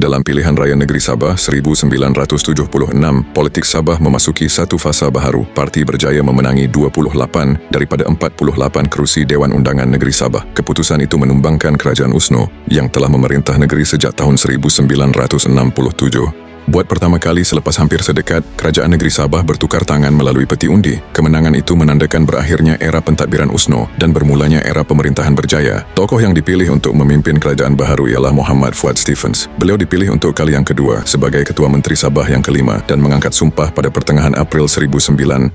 dalam pilihan raya negeri Sabah 1976, politik Sabah memasuki satu fasa baharu. Parti Berjaya memenangi 28 daripada 48 kerusi Dewan Undangan Negeri Sabah. Keputusan itu menumbangkan Kerajaan USNO yang telah memerintah negeri sejak tahun 1967. Buat pertama kali selepas hampir sedekad, Kerajaan Negeri Sabah bertukar tangan melalui peti undi. Kemenangan itu menandakan berakhirnya era pentadbiran USNO dan bermulanya era pemerintahan berjaya. Tokoh yang dipilih untuk memimpin kerajaan baharu ialah Muhammad Fuad Stephens. Beliau dipilih untuk kali yang kedua sebagai Ketua Menteri Sabah yang kelima dan mengangkat sumpah pada pertengahan April 1976.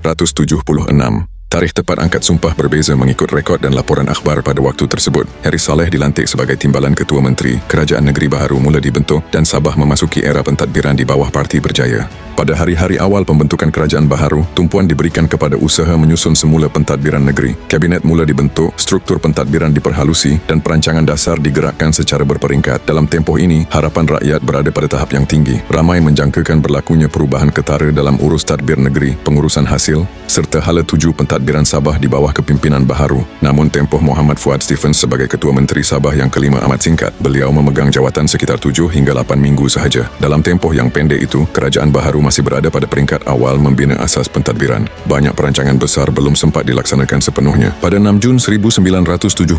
Tarikh tepat angkat sumpah berbeza mengikut rekod dan laporan akhbar pada waktu tersebut. Harris Saleh dilantik sebagai Timbalan Ketua Menteri. Kerajaan Negeri Baharu mula dibentuk dan Sabah memasuki era pentadbiran di bawah Parti Berjaya. Pada hari-hari awal pembentukan kerajaan baharu, tumpuan diberikan kepada usaha menyusun semula pentadbiran negeri. Kabinet mula dibentuk, struktur pentadbiran diperhalusi dan perancangan dasar digerakkan secara berperingkat. Dalam tempoh ini, harapan rakyat berada pada tahap yang tinggi. Ramai menjangkakan berlakunya perubahan ketara dalam urus tadbir negeri, pengurusan hasil, serta hala tuju pentadbiran Sabah di bawah kepimpinan baharu. Namun tempoh Muhammad Fuad Stephens sebagai Ketua Menteri Sabah yang kelima amat singkat. Beliau memegang jawatan sekitar 7 hingga 8 minggu sahaja. Dalam tempoh yang pendek itu, kerajaan baharu masih berada pada peringkat awal membina asas pentadbiran. Banyak perancangan besar belum sempat dilaksanakan sepenuhnya. Pada 6 Jun 1976,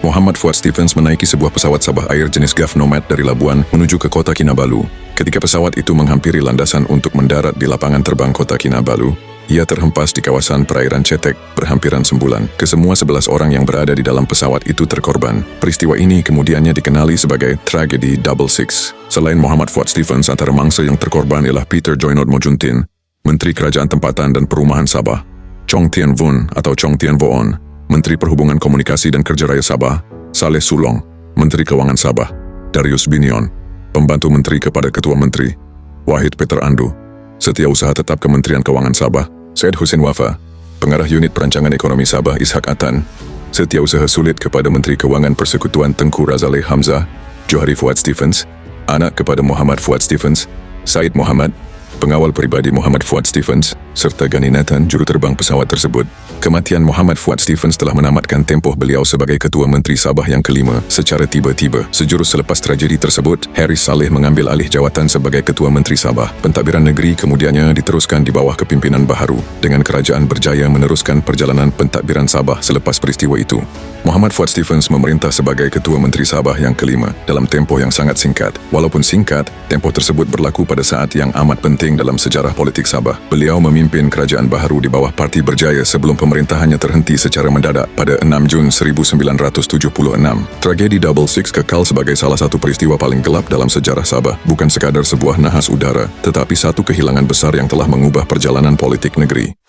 Muhammad Fuad Stephens menaiki sebuah pesawat Sabah Air jenis Gulf Nomad dari Labuan menuju ke kota Kinabalu. Ketika pesawat itu menghampiri landasan untuk mendarat di lapangan terbang kota Kinabalu, ia terhempas di kawasan perairan Cetek berhampiran sembulan. Kesemua 11 orang yang berada di dalam pesawat itu terkorban. Peristiwa ini kemudiannya dikenali sebagai tragedi Double Six. Selain Muhammad Fuad Stephens, antara mangsa yang terkorban ialah Peter Joynot Mojuntin, Menteri Kerajaan Tempatan dan Perumahan Sabah, Chong Tien Vun atau Chong Tien Voon, Menteri Perhubungan Komunikasi dan Kerja Raya Sabah, Saleh Sulong, Menteri Kewangan Sabah, Darius Binion, Pembantu Menteri kepada Ketua Menteri, Wahid Peter Andu, Setiausaha Tetap Kementerian Kewangan Sabah, Syed Hussein Wafa, Pengarah Unit Perancangan Ekonomi Sabah Ishak Atan, Setiausaha Sulit kepada Menteri Kewangan Persekutuan Tengku Razaleigh Hamzah, Johari Fuad Stephens, anak kepada Muhammad Fuad Stephens, Said Muhammad, Pengawal Peribadi Muhammad Fuad Stephens, serta Gani Nathan, juruterbang pesawat tersebut. Kematian Muhammad Fuad Stephens telah menamatkan tempoh beliau sebagai Ketua Menteri Sabah yang kelima secara tiba-tiba. Sejurus selepas tragedi tersebut, Harris Saleh mengambil alih jawatan sebagai Ketua Menteri Sabah. Pentadbiran negeri kemudiannya diteruskan di bawah kepimpinan baharu, dengan Kerajaan Berjaya meneruskan perjalanan pentadbiran Sabah selepas peristiwa itu. Muhammad Fuad Stephens memerintah sebagai Ketua Menteri Sabah yang kelima dalam tempoh yang sangat singkat. Walaupun singkat, tempoh tersebut berlaku pada saat yang amat penting dalam sejarah politik Sabah. Beliau memimpin kerajaan baharu di bawah Parti Berjaya sebelum pemerintahannya terhenti secara mendadak pada 6 Jun 1976. Tragedi Double Six kekal sebagai salah satu peristiwa paling gelap dalam sejarah Sabah. Bukan sekadar sebuah nahas udara, tetapi satu kehilangan besar yang telah mengubah perjalanan politik negeri.